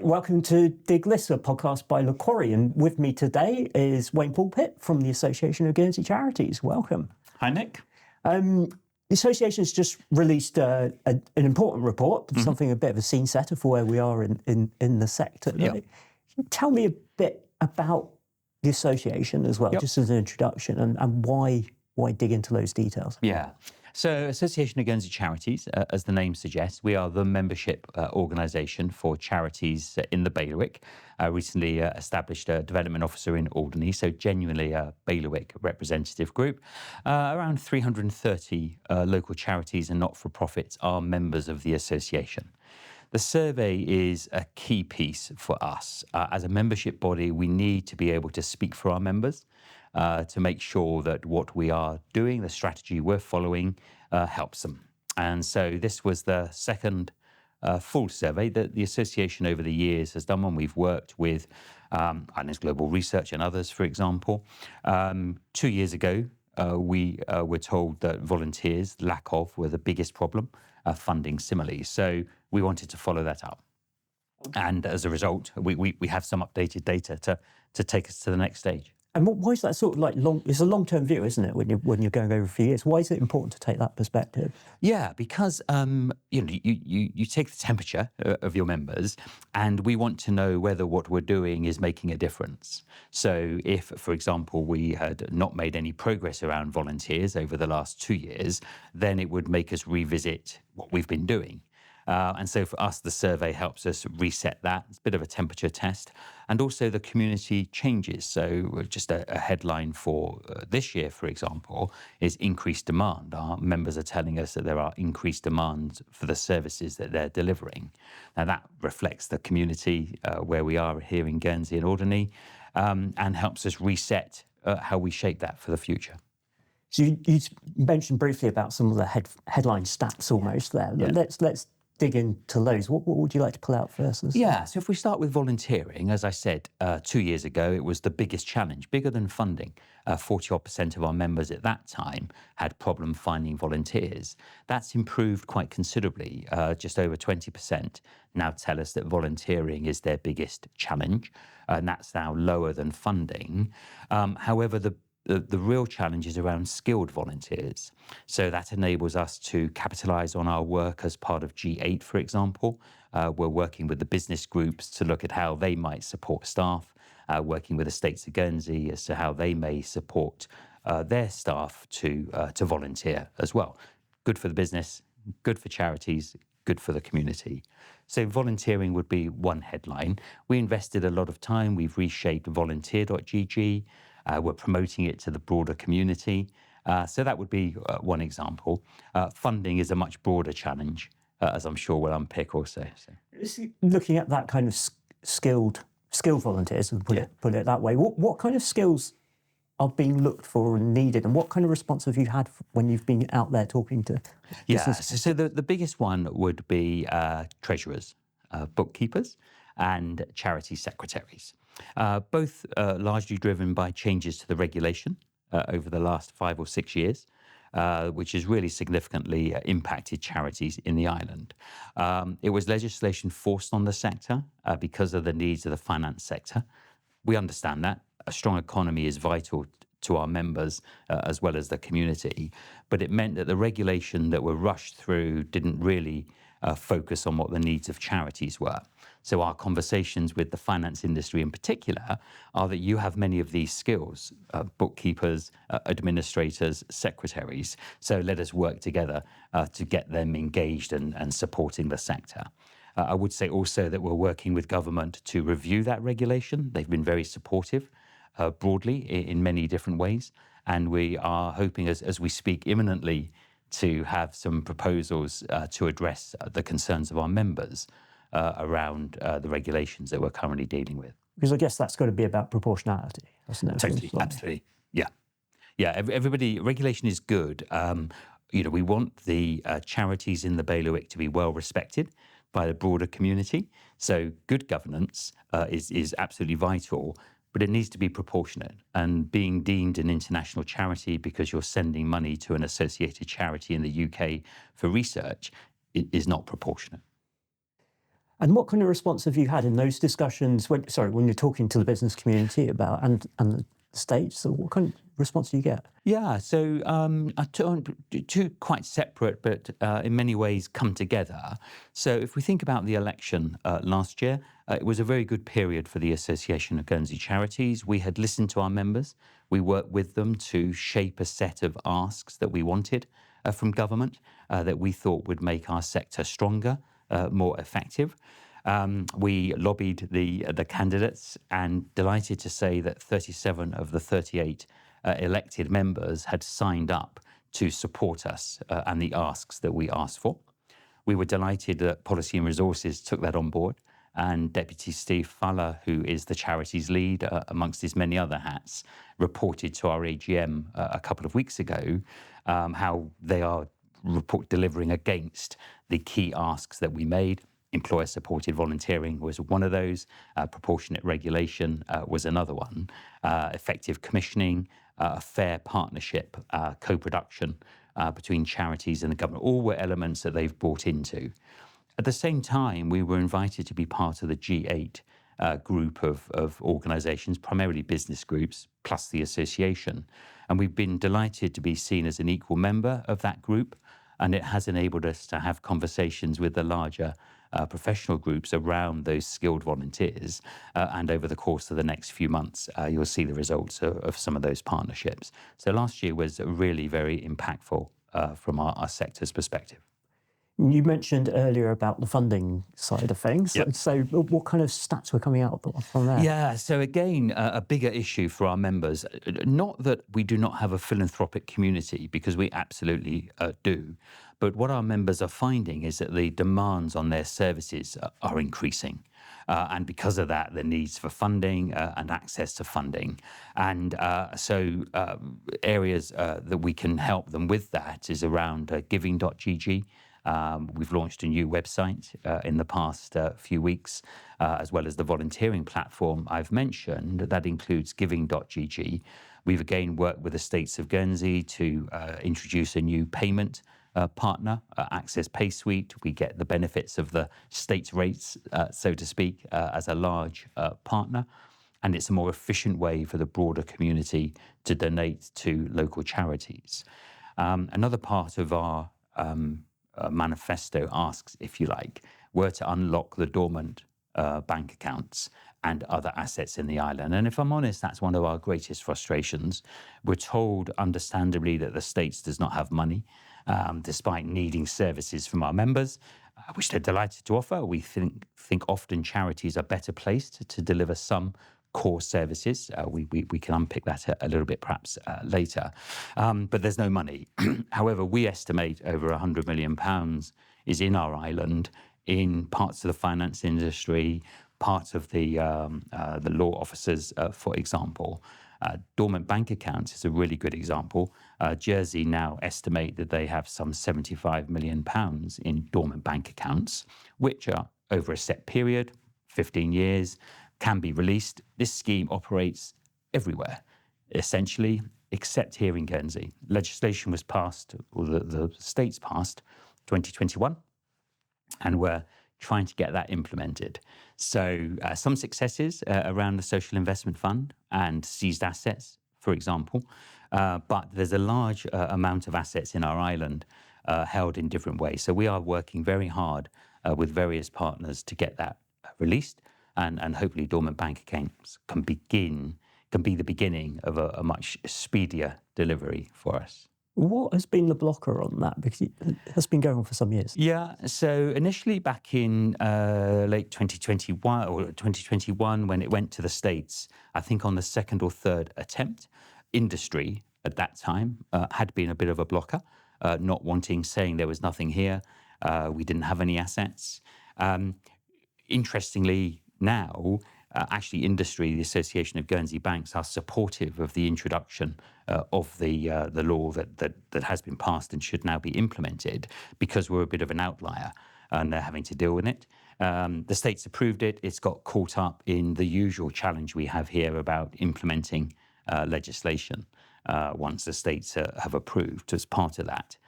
Welcome to Dig List, a podcast by Macquarie, and with me today is Wayne Bulpitt from the Association of Guernsey Charities. Welcome. Hi, Nick. The association has just released an important report, something a bit of a scene setter for where we are in the sector. Yeah. Tell me a bit about the association as well, just as an introduction, and why dig into those details? Yeah. So Association of Guernsey Charities, as the name suggests, we are the membership organisation for charities in the bailiwick. Recently established a development officer in Alderney, so genuinely a bailiwick representative group. Around 330 local charities and not-for-profits are members of the association. The survey is a key piece for us. As a membership body, we need to be able to speak for our members to make sure that what we are doing, the strategy we're following, helps them. And so this was the second full survey that the association over the years has done when we've worked with Islands Global Research and others, for example. 2 years ago, we were told that volunteers, lack of, were the biggest problem, funding similarly. So we wanted to follow that up. And as a result, we have some updated data to take us to the next stage. And why is that sort of like long? It's a long-term view, isn't it? When you're going over a few years, why is it important to take that perspective? Yeah, because you take the temperature of your members, and we want to know whether what we're doing is making a difference. So, if, for example, we had not made any progress around volunteers over the last 2 years, then it would make us revisit what we've been doing. And so for us, the survey helps us reset that. It's a bit of a temperature test. And also the community changes. So just a headline for this year, for example, is increased demand. Our members are telling us that there are increased demands for the services that they're delivering. Now that reflects the community where we are here in Guernsey and Alderney, and helps us reset how we shape that for the future. So you mentioned briefly about some of the headline stats almost there. Yeah. Let's dig into those. What would you like to pull out first? Yeah, so if we start with volunteering, as I said, 2 years ago, it was the biggest challenge, bigger than funding. 40% of our members at that time had problem finding volunteers. That's improved quite considerably. Just over 20% now tell us that volunteering is their biggest challenge, and that's now lower than funding. However, the real challenge is around skilled volunteers. So that enables us to capitalise on our work as part of G8, for example. We're working with the business groups to look at how they might support staff, working with the States of Guernsey as to how they may support their staff to volunteer as well. Good for the business, good for charities, good for the community. So volunteering would be one headline. We invested a lot of time. We've reshaped volunteer.gg. We're promoting it to the broader community. So that would be one example. Funding is a much broader challenge, as I'm sure we'll unpick also. So. Looking at that kind of skilled volunteers, and put it that way, what kind of skills are being looked for and needed, and what kind of response have you had when you've been out there talking to businesses? So the biggest one would be treasurers, bookkeepers, and charity secretaries. Both largely driven by changes to the regulation over the last 5 or 6 years, which has really significantly impacted charities in the island. It was legislation forced on the sector because of the needs of the finance sector. We understand that. A strong economy is vital to our members as well as the community, but it meant that the regulation that were rushed through didn't really focus on what the needs of charities were. So our conversations with the finance industry in particular are that you have many of these skills, bookkeepers, administrators, secretaries. So let us work together to get them engaged and supporting the sector. I would say also that we're working with government to review that regulation. They've been very supportive broadly in many different ways. And we are hoping as we speak imminently to have some proposals to address the concerns of our members around the regulations that we're currently dealing with. Because I guess that's got to be about proportionality, hasn't it? Totally, absolutely. Yeah, everybody, regulation is good. We want the charities in the bailiwick to be well respected by the broader community. So good governance is absolutely vital, but it needs to be proportionate. And being deemed an international charity because you're sending money to an associated charity in the UK for research is not proportionate. And what kind of response have you had in those discussions when you're talking to the business community about and the states? So what kind of response do you get? Yeah, so two quite separate, but in many ways come together. So if we think about the election last year, it was a very good period for the Association of Guernsey Charities. We had listened to our members. We worked with them to shape a set of asks that we wanted from government that we thought would make our sector stronger, more effective. We lobbied the candidates, and delighted to say that 37 of the 38 elected members had signed up to support us and the asks that we asked for. We were delighted that Policy and Resources took that on board, and Deputy Steve Fuller, who is the charities lead amongst his many other hats, reported to our AGM a couple of weeks ago how they are delivering against the key asks that we made. Employer-supported volunteering was one of those. Proportionate regulation was another one. Effective commissioning, a fair partnership, co-production between charities and the government, all were elements that they've bought into. At the same time, we were invited to be part of the G8 group of organisations, primarily business groups, plus the association. And we've been delighted to be seen as an equal member of that group. And it has enabled us to have conversations with the larger professional groups around those skilled volunteers. And over the course of the next few months, you'll see the results of some of those partnerships. So last year was really very impactful from our sector's perspective. You mentioned earlier about the funding side of things. Yep. So what kind of stats were coming out from there? Yeah, so again, a bigger issue for our members. Not that we do not have a philanthropic community, because we absolutely do. But what our members are finding is that the demands on their services are increasing. And because of that, the needs for funding and access to funding. And so areas that we can help them with that is around giving.gg. We've launched a new website in the past few weeks, as well as the volunteering platform I've mentioned. That includes giving.gg. We've again worked with the States of Guernsey to introduce a new payment partner, Access Pay Suite. We get the benefits of the state's rates, so to speak, as a large partner. And it's a more efficient way for the broader community to donate to local charities. Another part of our manifesto asks, if you like, were to unlock the dormant bank accounts and other assets in the island. And if I'm honest, that's one of our greatest frustrations. We're told, understandably, that the States does not have money, despite needing services from our members, which they're delighted to offer. We think often charities are better placed to deliver some core services. We can unpick that a little bit perhaps later. But there's no money. However, we estimate over £100 million is in our island, in parts of the finance industry, parts of the law officers, for example. Dormant bank accounts is a really good example. Jersey now estimate that they have some £75 million in dormant bank accounts, which are over a set period, 15 years, can be released. This scheme operates everywhere, essentially, except here in Guernsey. Legislation was passed, or the states passed, 2021, and we're trying to get that implemented. So some successes around the Social Investment Fund and seized assets, for example, but there's a large amount of assets in our island held in different ways. So we are working very hard with various partners to get that released, and hopefully dormant bank accounts can be the beginning of a much speedier delivery for us. What has been the blocker on that? Because it has been going on for some years. Yeah, so initially back in late 2021, when it went to the States, I think on the second or third attempt, industry at that time had been a bit of a blocker, not wanting, saying there was nothing here, we didn't have any assets. Interestingly, now, actually industry, the Association of Guernsey Banks, are supportive of the introduction of the law that has been passed and should now be implemented, because we're a bit of an outlier and they're having to deal with it. The states approved it. It's got caught up in the usual challenge we have here about implementing legislation once the states have approved as part of that.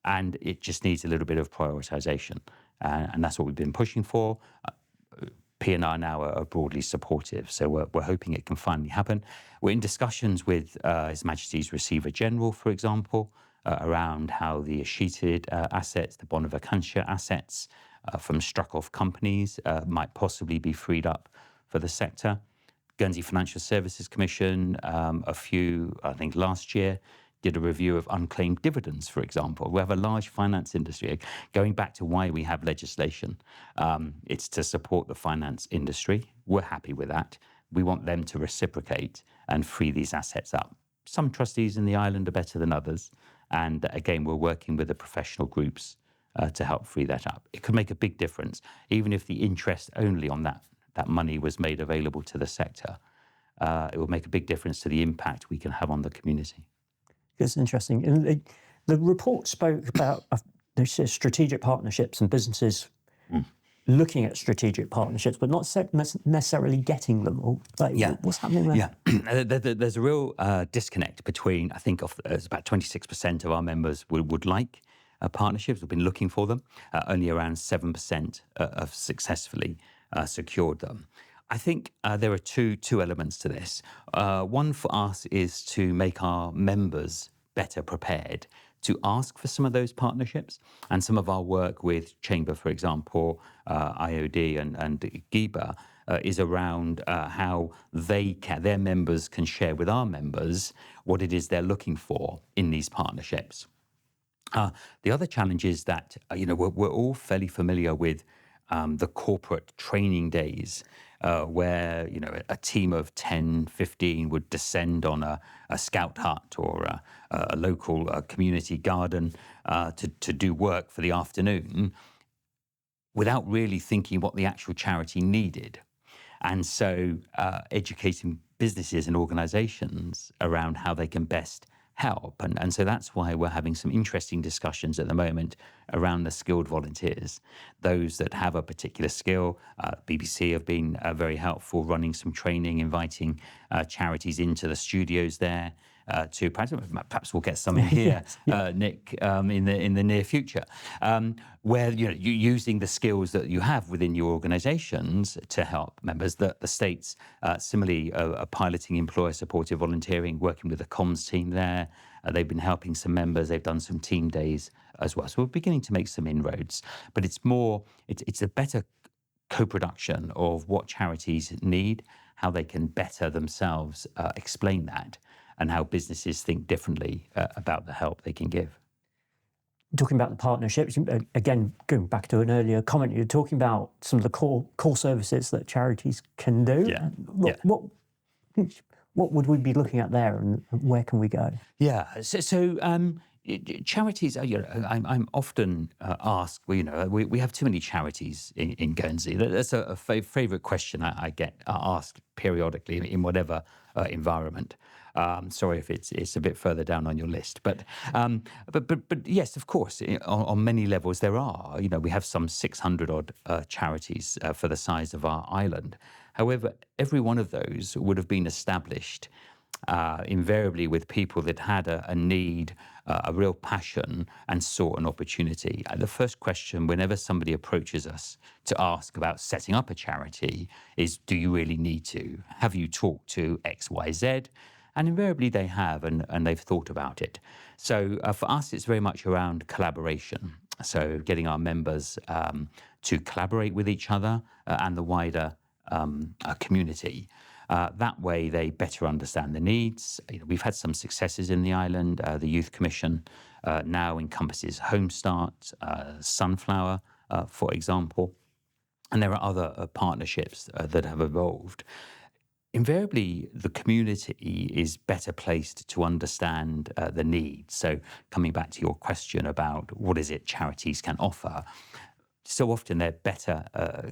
And it just needs a little bit of prioritisation. and that's what we've been pushing for. P&R now are broadly supportive, so we're hoping it can finally happen. We're in discussions with His Majesty's Receiver General, for example, around how the escheated assets, the bona vacantia assets from struck-off companies might possibly be freed up for the sector. Guernsey Financial Services Commission, I think last year, did a review of unclaimed dividends, for example. We have a large finance industry. Going back to why we have legislation, it's to support the finance industry. We're happy with that. We want them to reciprocate and free these assets up. Some trustees in the island are better than others. And again, we're working with the professional groups to help free that up. It could make a big difference, even if the interest only on that money was made available to the sector. It will make a big difference to the impact we can have on the community. It's interesting. And the report spoke about strategic partnerships and businesses looking at strategic partnerships, but not necessarily getting them. What's happening there? Yeah, there's a real disconnect between, I think, it's about 26% of our members would like partnerships. We've been looking for them. Only around 7% have successfully secured them. I think there are two elements to this. One for us is to make our members better prepared to ask for some of those partnerships. And some of our work with Chamber, for example, IOD and GIBA is around how their members can share with our members what it is they're looking for in these partnerships. The other challenge is that we're all fairly familiar with the corporate training days where a team of 10, 15 would descend on a scout hut or a local community garden to do work for the afternoon without really thinking what the actual charity needed. And so educating businesses and organisations around how they can best help. And so that's why we're having some interesting discussions at the moment around the skilled volunteers. Those that have a particular skill, BBC have been very helpful running some training, inviting charities into the studios there to perhaps we'll get some in here, Nick, in the near future, where you're using the skills that you have within your organisations to help members. The states similarly are piloting employer-supported volunteering, working with the comms team there. They've been helping some members. They've done some team days as well. So we're beginning to make some inroads. But it's a better co-production of what charities need, how they can better themselves explain that, and how businesses think differently about the help they can give. Talking about the partnerships, again, going back to an earlier comment, you're talking about some of the core services that charities can do. Yeah. What would we be looking at there, and where can we go? Yeah. So charities, I'm often asked, we have too many charities in Guernsey. That's a favourite question I get asked periodically in whatever environment. Sorry if it's a bit further down on your list, but yes, of course, on many levels there are. We have some 600 odd charities for the size of our island. However, every one of those would have been established invariably with people that had a need, a real passion, and sought an opportunity. The first question whenever somebody approaches us to ask about setting up a charity is, do you really need to? Have you talked to XYZ? And invariably they have, and they've thought about it. So for us, it's very much around collaboration. So getting our members to collaborate with each other and the wider community. That way they better understand the needs. We've had some successes in the island. The Youth Commission now encompasses Home Start, Sunflower, for example. And there are other partnerships that have evolved. Invariably, the community is better placed to understand the needs. So coming back to your question about what is it charities can offer, so often they're better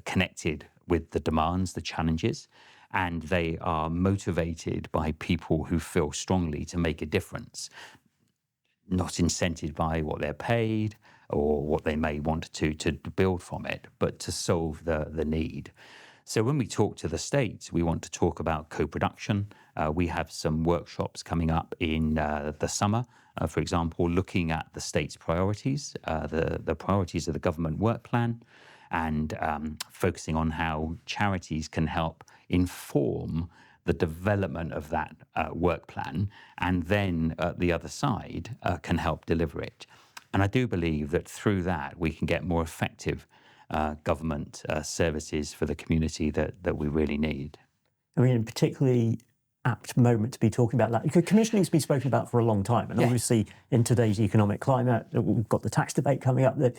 connected with the demands, the challenges, and they are motivated by people who feel strongly to make a difference, not incented by what they're paid or what they may want to build from it, but to solve the need. So when we talk to the states, we want to talk about co-production We have some workshops coming up in the summer, for example, looking at the state's priorities, the priorities of the government work plan, and focusing on how charities can help inform the development of that work plan, and then at the other side can help deliver it. And I do believe that through that we can get more effective government services for the community that we really need. I mean, particularly apt moment to be talking about that. Because commissioning's been spoken about for a long time, and obviously in today's economic climate, we've got the tax debate coming up. That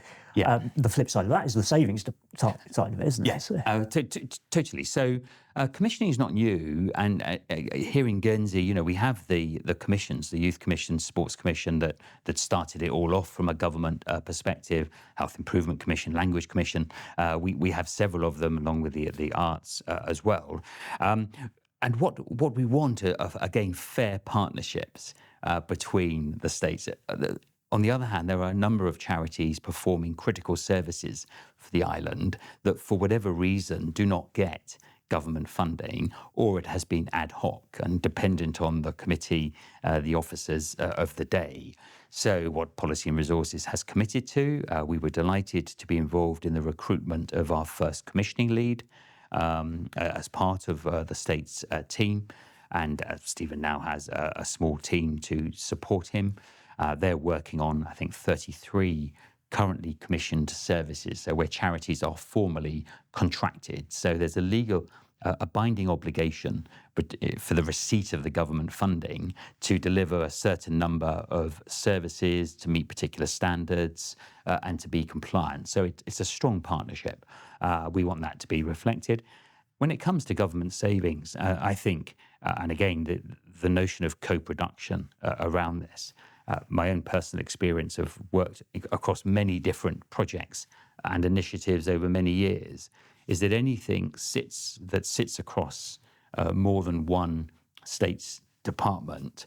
the flip side of that is the savings side of it, isn't it? Totally. So commissioning is not new, and here in Guernsey, we have the commissions, the Youth Commission, Sports Commission that started it all off from a government perspective, Health Improvement Commission, Language Commission. We have several of them, along with the arts as well. And what we want are, again, fair partnerships between the states. On the other hand, there are a number of charities performing critical services for the island that, for whatever reason, do not get government funding, or it has been ad hoc and dependent on the committee, the officers of the day. So what Policy and Resources has committed to, we were delighted to be involved in the recruitment of our first commissioning lead, as part of the state's team, and Stephen now has a small team to support him. They're working on, I think, 33 currently commissioned services, so where charities are formally contracted. So there's a binding obligation for the receipt of the government funding to deliver a certain number of services, to meet particular standards, and to be compliant. So it's a strong partnership. We want that to be reflected. When it comes to government savings, I think, and again, the notion of co-production around this, my own personal experience of worked across many different projects and initiatives over many years, is that anything that sits across more than one state's department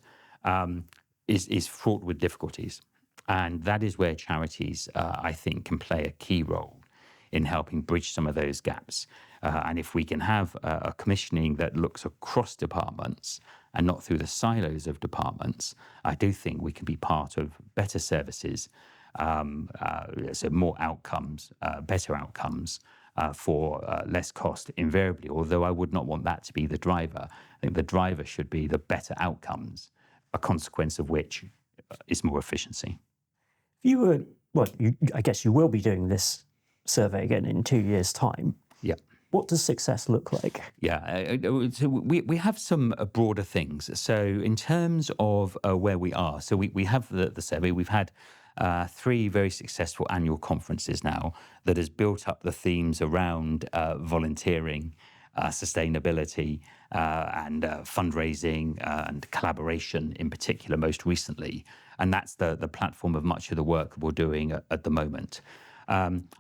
is fraught with difficulties. And that is where charities, I think, can play a key role in helping bridge some of those gaps. And if we can have a commissioning that looks across departments and not through the silos of departments, I do think we can be part of better services, so more outcomes, better outcomes for less cost invariably, although I would not want that to be the driver. I think the driver should be the better outcomes, a consequence of which is more efficiency. I guess you will be doing this survey again in 2 years' time. Yeah. What does success look like? Yeah, so we have some broader things. So in terms of where we are, so we have the survey. We've had 3 very successful annual conferences now that has built up the themes around volunteering, sustainability, and fundraising and collaboration in particular most recently. And that's the platform of much of the work we're doing at the moment.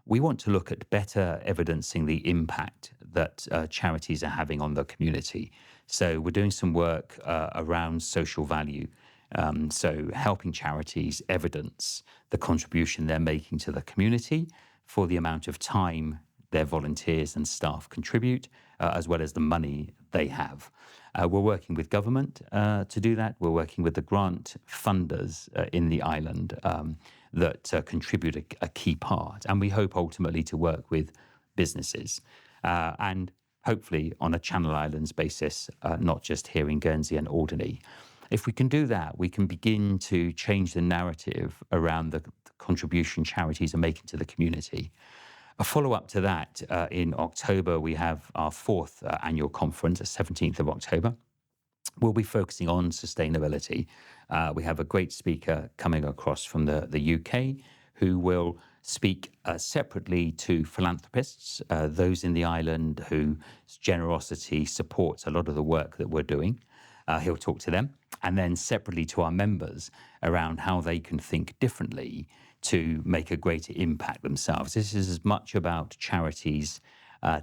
We want to look at better evidencing the impact that charities are having on the community. So we're doing some work around social value. So helping charities evidence the contribution they're making to the community for the amount of time their volunteers and staff contribute, as well as the money they have. We're working with government to do that. We're working with the grant funders in the island that contribute a key part. And we hope ultimately to work with businesses and hopefully on a Channel Islands basis, not just here in Guernsey and Alderney. If we can do that, we can begin to change the narrative around the contribution charities are making to the community. A follow-up to that, in October, we have our 4th annual conference, the 17th of October. We'll be focusing on sustainability. We have a great speaker coming across from the UK who will speak separately to philanthropists, those in the island whose generosity supports a lot of the work that we're doing. He'll talk to them, and then separately to our members around how they can think differently to make a greater impact themselves. This is as much about charities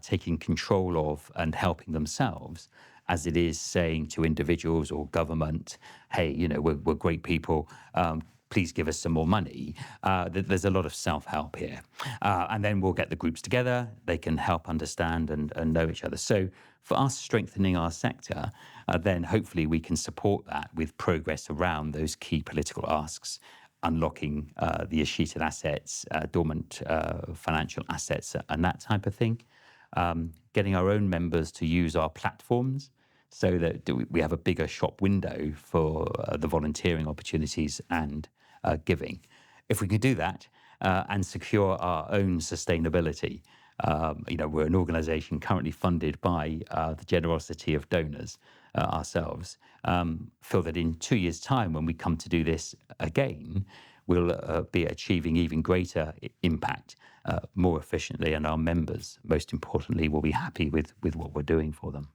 taking control of and helping themselves as it is saying to individuals or government, hey, we're great people, please give us some more money. There's a lot of self-help here. And then we'll get the groups together. They can help understand and know each other. So for us strengthening our sector, then hopefully we can support that with progress around those key political asks, unlocking the escheated assets, dormant financial assets, and that type of thing. Getting our own members to use our platforms so that we have a bigger shop window for the volunteering opportunities and giving. If we can do that and secure our own sustainability, we're an organisation currently funded by the generosity of donors ourselves. Feel that in 2 years' time, when we come to do this again, we'll be achieving even greater impact more efficiently, and our members, most importantly, will be happy with what we're doing for them.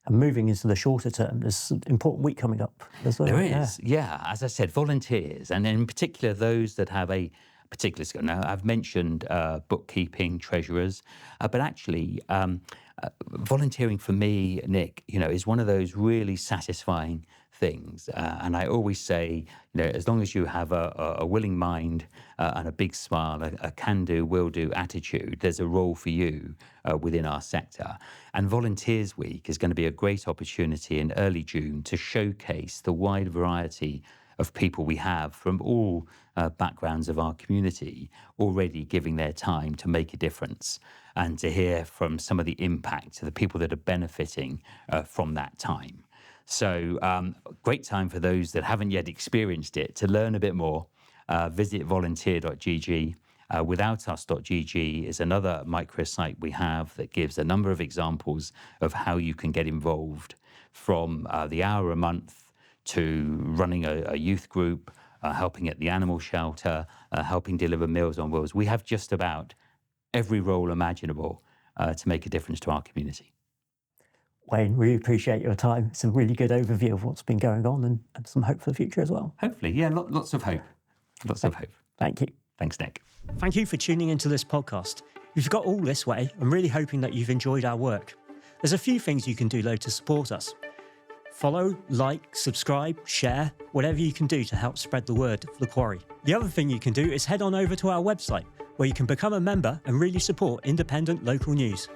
And moving into the shorter term, there's an important week coming up as well. There is, yeah. As I said, volunteers, and in particular those that have a particular skill. Now, I've mentioned bookkeeping, treasurers, but actually volunteering for me, Nick, is one of those really satisfying things. And I always say, as long as you have a willing mind and a big smile, a can-do, will-do attitude, there's a role for you within our sector. And Volunteers Week is going to be a great opportunity in early June to showcase the wide variety of people we have from all backgrounds of our community already giving their time to make a difference, and to hear from some of the impact to the people that are benefiting from that time. So great time for those that haven't yet experienced it to learn a bit more. Visit volunteer.gg. Withoutus.gg is another microsite we have that gives a number of examples of how you can get involved, from the hour a month to running a youth group, helping at the animal shelter, helping deliver Meals on Wheels. We have just about every role imaginable to make a difference to our community. Wayne, really appreciate your time. It's a really good overview of what's been going on and some hope for the future as well. Hopefully, yeah, lots of hope. Lots of hope. Thank you. Thanks, Nick. Thank you for tuning into this podcast. If you've got all this way, I'm really hoping that you've enjoyed our work. There's a few things you can do though to support us. Follow, like, subscribe, share, whatever you can do to help spread the word of the Quarry. The other thing you can do is head on over to our website, where you can become a member and really support independent local news.